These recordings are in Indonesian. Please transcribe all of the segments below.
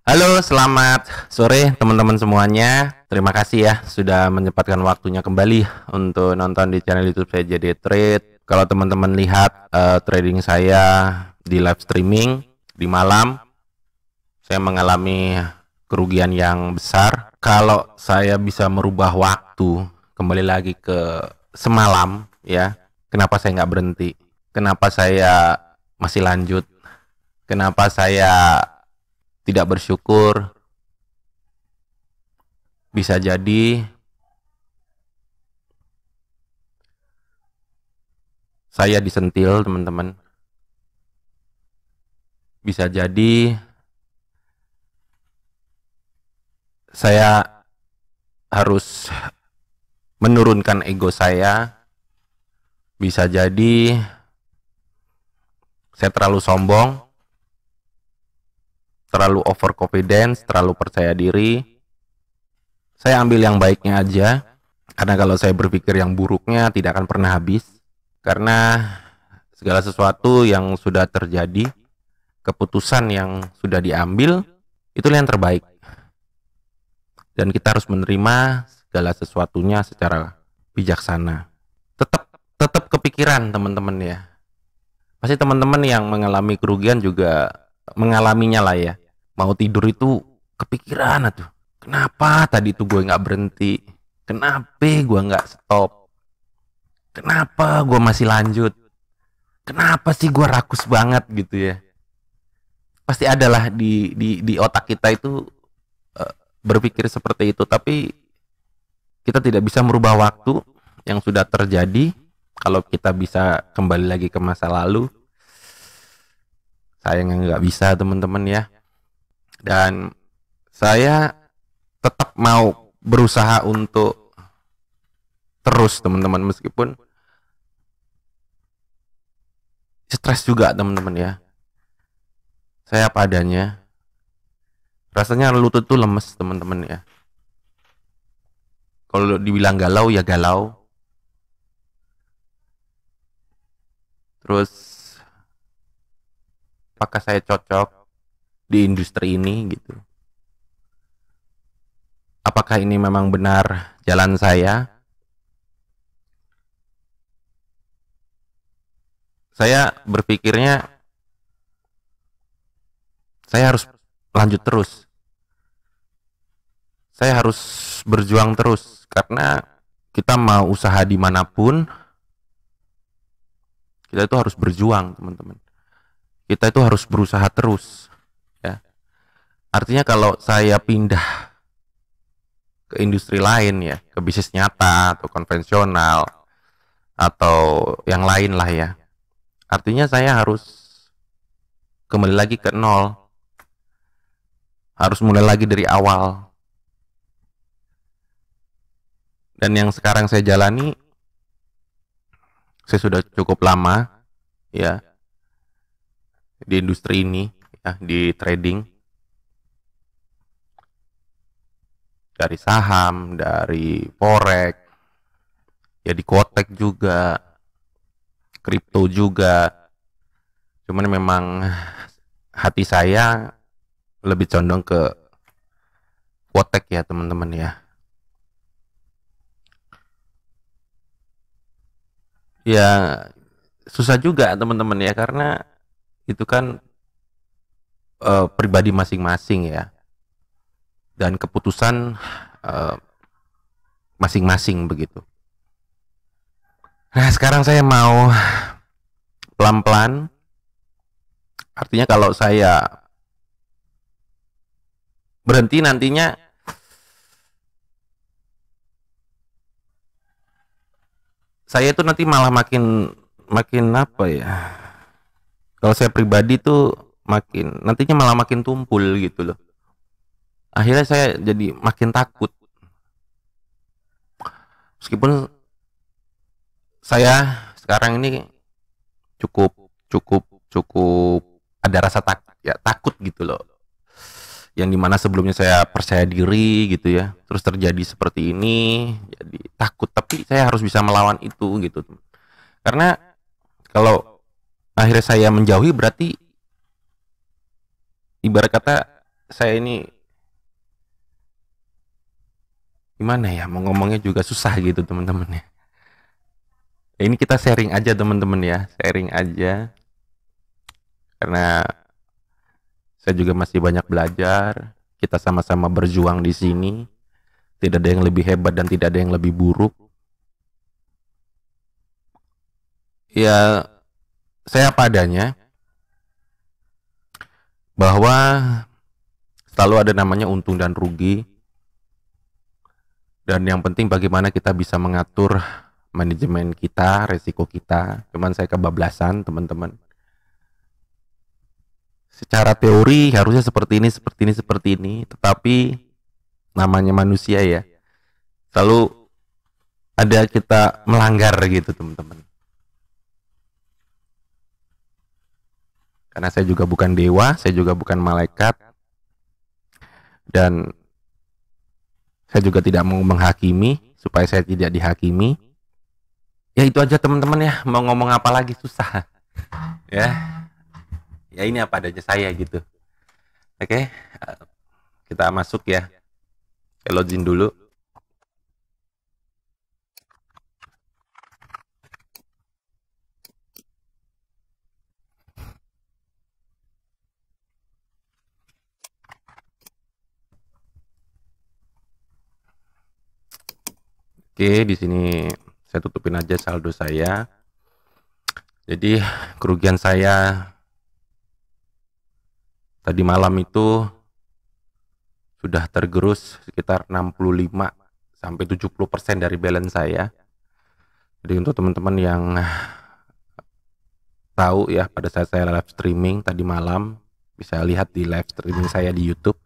Halo, selamat sore teman-teman semuanya. Terima kasih ya sudah menyempatkan waktunya kembali untuk nonton di channel YouTube saya Jadi Trade. Kalau teman-teman lihat trading saya di live streaming di malam, saya mengalami kerugian yang besar. Kalau saya bisa merubah waktu kembali lagi ke semalam, ya, kenapa saya nggak berhenti? Kenapa saya masih lanjut? Kenapa saya tidak bersyukur? Bisa jadi saya disentil, teman-teman. Bisa jadi saya harus menurunkan ego saya. Bisa jadi saya terlalu sombong, terlalu overconfidence, terlalu percaya diri. Saya ambil yang baiknya aja, karena kalau saya berpikir yang buruknya tidak akan pernah habis. Karena segala sesuatu yang sudah terjadi, keputusan yang sudah diambil, itulah yang terbaik. Dan kita harus menerima segala sesuatunya secara bijaksana. Tetap tetap kepikiran, teman-teman ya. Pasti teman-teman yang mengalami kerugian juga mengalaminya lah ya. Mau tidur itu kepikiran tuh. Kenapa tadi tuh gue nggak berhenti? Kenapa gue nggak stop? Kenapa gue masih lanjut? Kenapa sih gue rakus banget gitu ya? Pasti adalah di otak kita itu berpikir seperti itu. Tapi kita tidak bisa merubah waktu yang sudah terjadi. Kalau kita bisa kembali lagi ke masa lalu, sayangnya nggak bisa, teman-teman ya. Dan saya tetap mau berusaha untuk terus, teman-teman, meskipun stres juga, teman-teman ya. Saya apa adanya. Rasanya lutut tuh lemes, teman-teman ya. Kalau dibilang galau ya galau. Terus apakah saya cocok di industri ini gitu? Apakah ini memang benar jalan saya? Saya berpikirnya saya harus lanjut terus. Saya harus berjuang terus karena kita mau usaha dimanapun, kita itu harus berjuang, teman-teman. Kita itu harus berusaha terus, ya. Artinya kalau saya pindah ke industri lain ya, ke bisnis nyata atau konvensional atau yang lain lah ya, artinya saya harus kembali lagi ke nol, harus mulai lagi dari awal. Dan yang sekarang saya jalani, saya sudah cukup lama ya di industri ini ya, di trading, dari saham, dari forex, ya di kotek juga, kripto juga. Cuman memang hati saya lebih condong ke kotek ya, teman-teman ya. Ya susah juga, teman-teman ya, karena itu kan pribadi masing-masing ya, dan keputusan eh, masing-masing begitu. Nah, sekarang saya mau pelan-pelan. Artinya kalau saya berhenti nantinya, saya itu nanti malah makin makin apa ya? Kalau saya pribadi tuh makin nantinya malah makin tumpul gitu loh. Akhirnya saya jadi makin takut. Meskipun saya sekarang ini cukup cukup cukup ada rasa takut ya, takut gitu loh. Yang dimana sebelumnya saya percaya diri gitu ya, terus terjadi seperti ini, jadi takut. Tapi saya harus bisa melawan itu gitu. Karena kalau akhirnya saya menjauhi, berarti ibarat kata saya ini gimana ya, mau ngomongnya juga susah gitu teman-teman ya. Ini kita sharing aja teman-teman ya, sharing aja karena saya juga masih banyak belajar. Kita sama-sama berjuang di sini. Tidak ada yang lebih hebat dan tidak ada yang lebih buruk. Ya, saya apa adanya bahwa selalu ada namanya untung dan rugi. Dan yang penting bagaimana kita bisa mengatur manajemen kita, resiko kita. Cuman saya kebablasan, teman-teman. Secara teori harusnya seperti ini, seperti ini, seperti ini. Tetapi namanya manusia ya. Selalu ada kita melanggar gitu, teman-teman. Karena saya juga bukan dewa, saya juga bukan malaikat. Dan saya juga tidak mau menghakimi, supaya saya tidak dihakimi. Ya itu aja teman-teman ya, mau ngomong apa lagi susah. Ya, ya ini apa adanya saya gitu. Oke, kita masuk ya. Saya login dulu. Oke, di sini saya tutupin aja saldo saya. Jadi kerugian saya tadi malam itu sudah tergerus sekitar 65 sampai 70% dari balance saya. Jadi untuk teman-teman yang tahu ya, pada saat saya live streaming tadi malam, bisa lihat di live streaming saya di YouTube.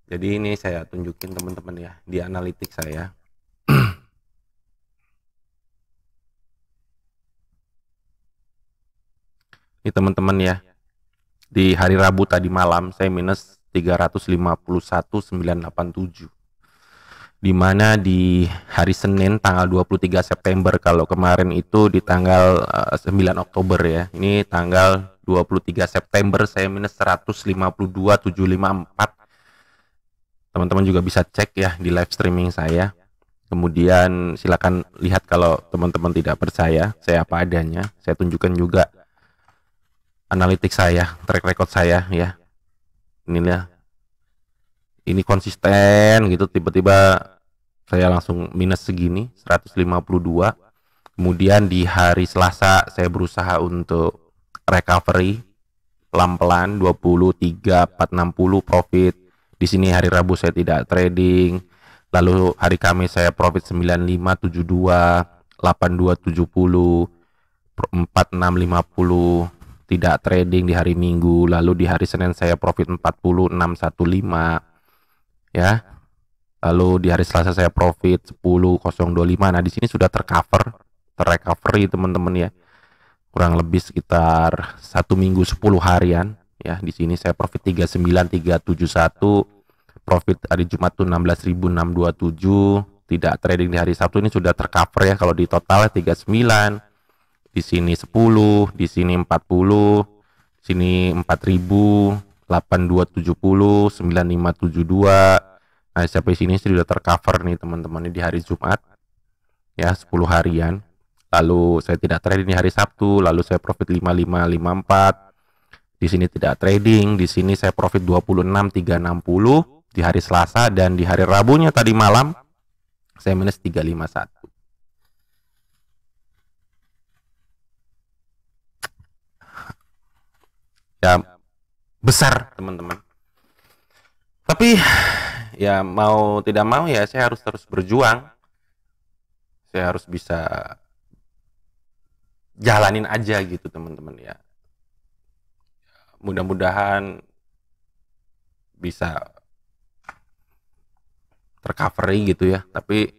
Jadi ini saya tunjukin teman-teman ya, di analitik saya. Ini teman-teman ya, di hari Rabu tadi malam saya minus 351.987. Dimana di hari Senin tanggal 23 September, kalau kemarin itu di tanggal 9 Oktober ya, ini tanggal 23 September saya minus 152.754. Teman-teman juga bisa cek ya di live streaming saya. Kemudian silakan lihat kalau teman-teman tidak percaya saya apa adanya. Saya tunjukkan juga analitik saya, track record saya ya. Inilah, ini konsisten gitu, tiba-tiba saya langsung minus segini 152. Kemudian di hari Selasa saya berusaha untuk recovery pelan-pelan 23 460 profit. Di sini hari Rabu saya tidak trading. Lalu hari Kamis saya profit 95 72 82 70 46 50 tidak trading di hari Minggu. Lalu di hari Senin saya profit 40 615 ya. Lalu di hari Selasa saya profit 10.025. Nah, di sini sudah terrecovery teman-teman ya. Kurang lebih sekitar 1 minggu 10 harian ya. Di sini saya profit 39.371. Profit hari Jumat tuh 16.627. Tidak trading di hari Sabtu, ini sudah tercover ya. Kalau di total 39. Di sini 10, di sini 40, sini 4.000, 8270, 9572. Nah, sampai sini sudah tercover nih teman-teman di hari Jumat ya, 10 harian. Lalu saya tidak trading di hari Sabtu, lalu saya profit 5554. Di sini tidak trading, di sini saya profit 26.360 di hari Selasa, dan di hari Rabunya tadi malam saya minus 351. Ya besar teman-teman. Tapi ya mau tidak mau ya saya harus terus berjuang. Saya harus bisa jalanin aja gitu teman-teman ya. Mudah-mudahan bisa tercovery gitu ya. Tapi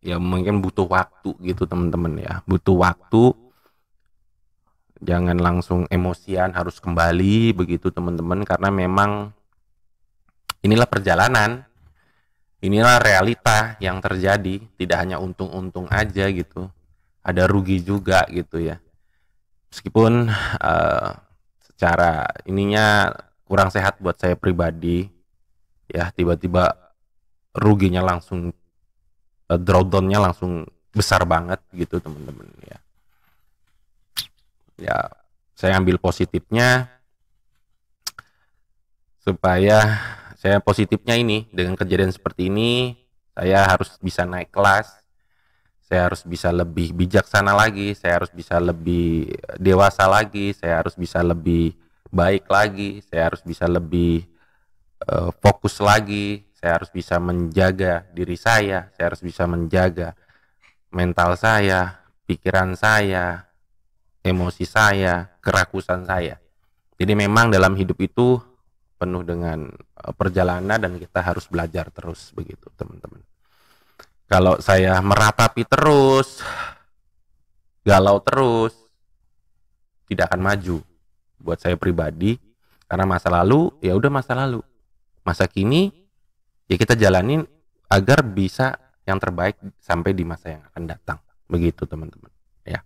ya mungkin butuh waktu gitu teman-teman ya. Butuh waktu. Jangan langsung emosian harus kembali begitu teman-teman, karena memang inilah perjalanan. Inilah realita yang terjadi, tidak hanya untung-untung aja gitu, ada rugi juga gitu ya. Meskipun secara ininya kurang sehat buat saya pribadi. Ya, tiba-tiba ruginya langsung, drawdownnya langsung besar banget gitu teman-teman ya. Ya, saya ambil positifnya supaya saya positifnya ini dengan kejadian seperti ini, saya harus bisa naik kelas, saya harus bisa lebih bijaksana lagi, saya harus bisa lebih dewasa lagi, saya harus bisa lebih baik lagi, saya harus bisa lebih fokus lagi, saya harus bisa menjaga diri saya harus bisa menjaga mental saya, pikiran saya, emosi saya, kerakusan saya. Jadi memang dalam hidup itu penuh dengan perjalanan dan kita harus belajar terus begitu teman-teman. Kalau saya meratapi terus, galau terus, tidak akan maju buat saya pribadi, karena masa lalu ya udah masa lalu. Masa kini ya kita jalanin agar bisa yang terbaik sampai di masa yang akan datang. Begitu teman-teman ya.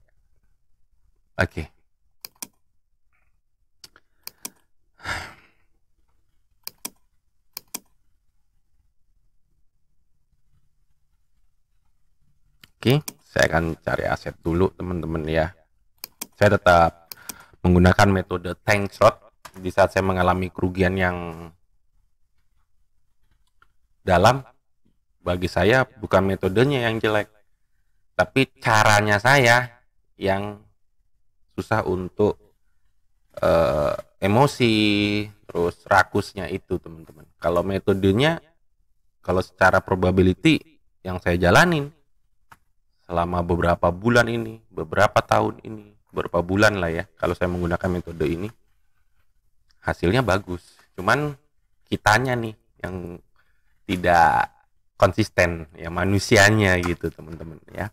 Oke. Oke, saya akan cari aset dulu teman-teman ya. Saya tetap menggunakan metode tank shot di saat saya mengalami kerugian yang dalam. Bagi saya bukan metodenya yang jelek, tapi caranya saya yang susah untuk emosi, terus rakusnya itu teman-teman. Kalau metodenya, kalau secara probability yang saya jalanin selama beberapa bulan ini, beberapa tahun ini, beberapa bulan lah ya, kalau saya menggunakan metode ini, hasilnya bagus. Cuman kitanya nih yang tidak konsisten, ya manusianya gitu teman-teman ya,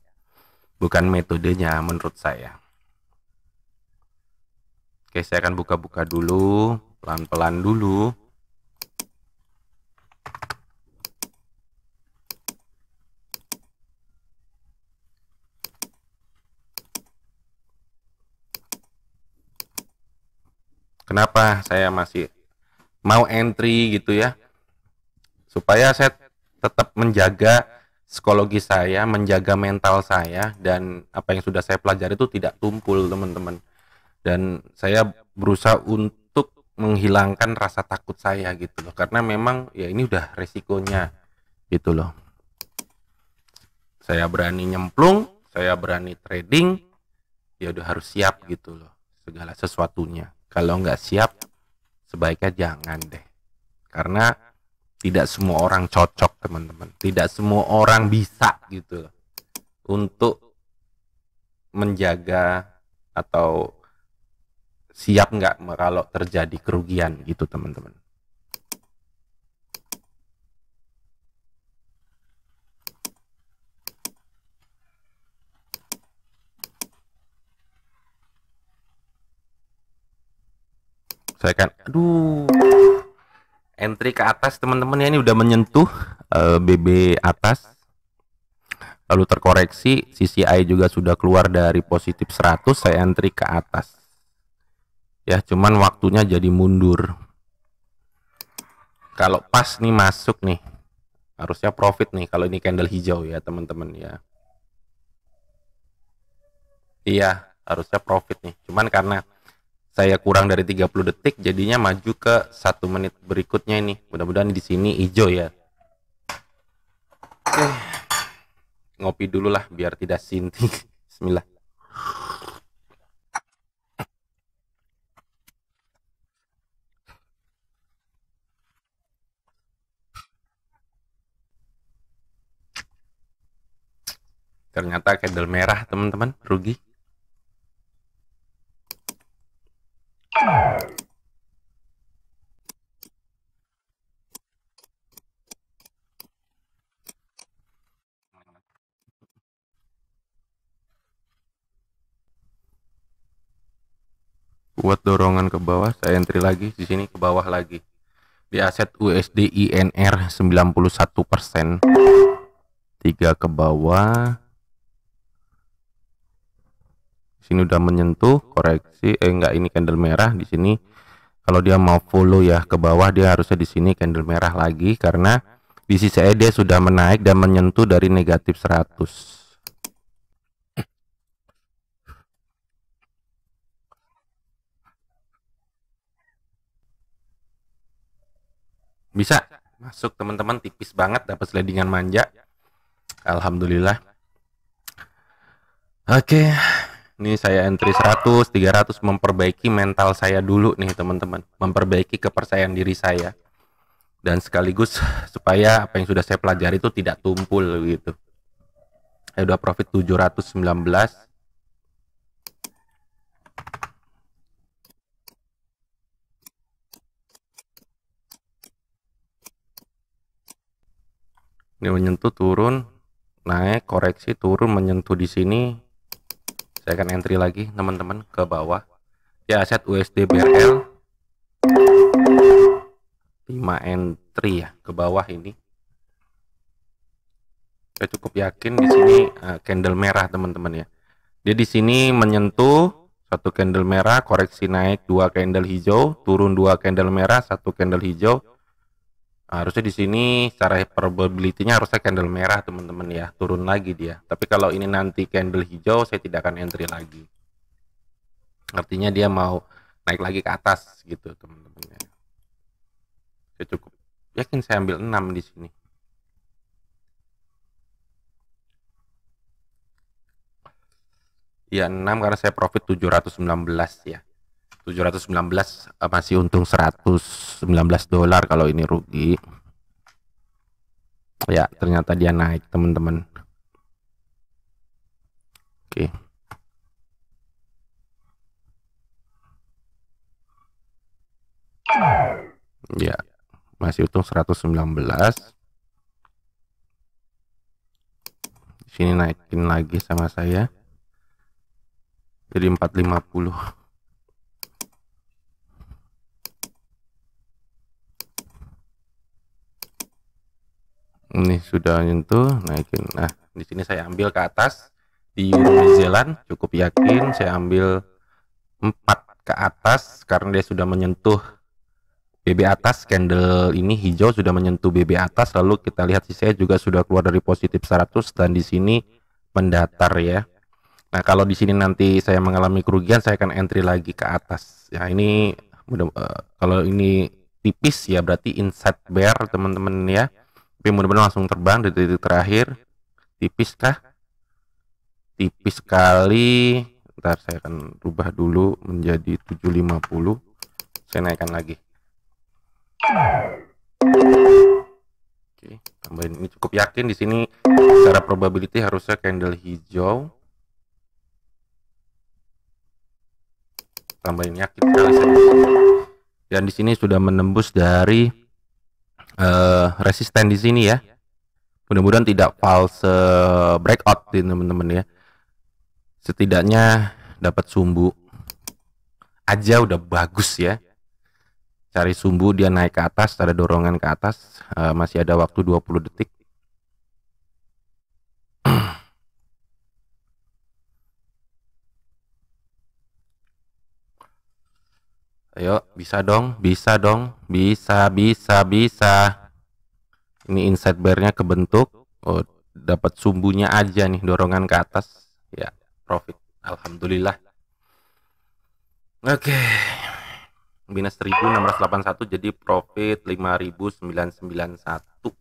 bukan metodenya menurut saya. Oke, saya akan buka-buka dulu, pelan-pelan dulu. Kenapa saya masih mau entry gitu ya? Supaya saya tetap menjaga psikologi saya, menjaga mental saya, dan apa yang sudah saya pelajari itu tidak tumpul teman-teman. Dan saya berusaha untuk menghilangkan rasa takut saya gitu loh, karena memang ya ini udah resikonya gitu loh. Saya berani nyemplung, saya berani trading, ya udah harus siap gitu loh segala sesuatunya. Kalau nggak siap, sebaiknya jangan deh, karena tidak semua orang cocok teman-teman, tidak semua orang bisa gitu loh untuk menjaga atau siap nggak kalau terjadi kerugian gitu teman-teman. Saya kan, entry ke atas teman-teman ya, ini udah menyentuh BB atas, lalu terkoreksi, CCI juga sudah keluar dari positif 100, saya entry ke atas ya, cuman waktunya jadi mundur. Kalau pas nih masuk nih, harusnya profit nih kalau ini candle hijau ya teman-teman ya. Iya, harusnya profit nih, cuman karena saya kurang dari 30 detik jadinya maju ke 1 menit berikutnya ini. Mudah-mudahan di sini hijau ya. Oke. Ngopi dulu lah biar tidak sinting. Bismillah. Ternyata candle merah teman-teman, rugi. Buat dorongan ke bawah, saya entry lagi di sini, ke bawah lagi. Di aset USD INR 91%. 3 ke bawah. Di sini udah menyentuh koreksi, enggak, ini candle merah di sini Kalau dia mau follow ya ke bawah, dia harusnya di sini candle merah lagi, karena di sisi E dia sudah menaik dan menyentuh dari negatif 100. Bisa masuk teman-teman, tipis banget, dapat slidingan manja. Alhamdulillah. Oke, ini saya entry 100, 300, memperbaiki mental saya dulu nih teman-teman. Memperbaiki kepercayaan diri saya. Dan sekaligus supaya apa yang sudah saya pelajari itu tidak tumpul gitu. Saya udah profit 719. Ini menyentuh, turun, naik, koreksi, turun, menyentuh di sini. Saya akan entry lagi teman-teman ke bawah. Ya, aset USD BRL 5 entry ya ke bawah ini. Saya cukup yakin di sini candle merah teman-teman ya. Dia di sini menyentuh satu candle merah, koreksi naik, dua candle hijau, turun dua candle merah, satu candle hijau. Harusnya di sini secara probability-nya harusnya candle merah teman-teman ya, turun lagi dia. Tapi kalau ini nanti candle hijau, saya tidak akan entry lagi. Artinya dia mau naik lagi ke atas gitu teman-teman ya. Saya cukup yakin saya ambil 6 di sini. Ya 6 karena saya profit 719 ya. 719 masih untung 119 dolar kalau ini rugi. Ya, ternyata dia naik, teman-teman. Oke. Ya, masih untung 119. Di sini naikin lagi sama saya. Jadi 450. Ini sudah nyentuh, naikin. Nah, di sini saya ambil ke atas di Euro New Zealand, cukup yakin saya ambil 4 ke atas karena dia sudah menyentuh BB atas. Candle ini hijau sudah menyentuh BB atas, lalu kita lihat sisanya juga sudah keluar dari positif 100 dan di sini mendatar ya. Nah, kalau di sini nanti saya mengalami kerugian, saya akan entry lagi ke atas. Ya, ini kalau ini tipis ya berarti inside bear teman-teman ya. Tapi mudah-mudahan langsung terbang dari titik terakhir. Tipis kah? Tipis sekali. Ntar saya akan rubah dulu menjadi 750. Saya naikkan lagi. Oke, tambahin ini cukup yakin di sini secara probability harusnya candle hijau. Tambahin yakin sekali saya. Dan di sini sudah menembus dari resisten di sini ya. Mudah-mudahan tidak false breakout teman-teman ya. Setidaknya dapat sumbu aja udah bagus ya. Cari sumbu dia naik ke atas, ada dorongan ke atas, masih ada waktu 20 detik. Ayo, bisa dong, bisa dong, bisa. Ini inside bear-nya kebentuk. Oh, dapat sumbunya aja nih, dorongan ke atas. Ya, profit. Alhamdulillah. Oke. Minus 1681 jadi profit 5991.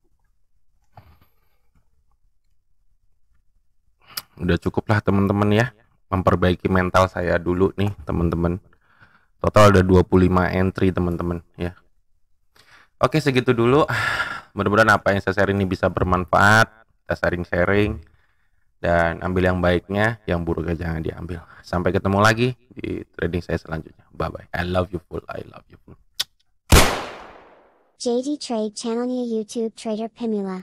Udah cukup lah teman-teman ya. Memperbaiki mental saya dulu nih, teman-teman. Total ada 25 entry teman-teman ya. Oke, segitu dulu. Mudah-mudahan apa yang saya share ini bisa bermanfaat. Kita sharing-sharing dan ambil yang baiknya, yang buruknya jangan diambil. Sampai ketemu lagi di trading saya selanjutnya. Bye bye. I love you full. I love you full. JD Trade channelnya YouTube Trader Pimula.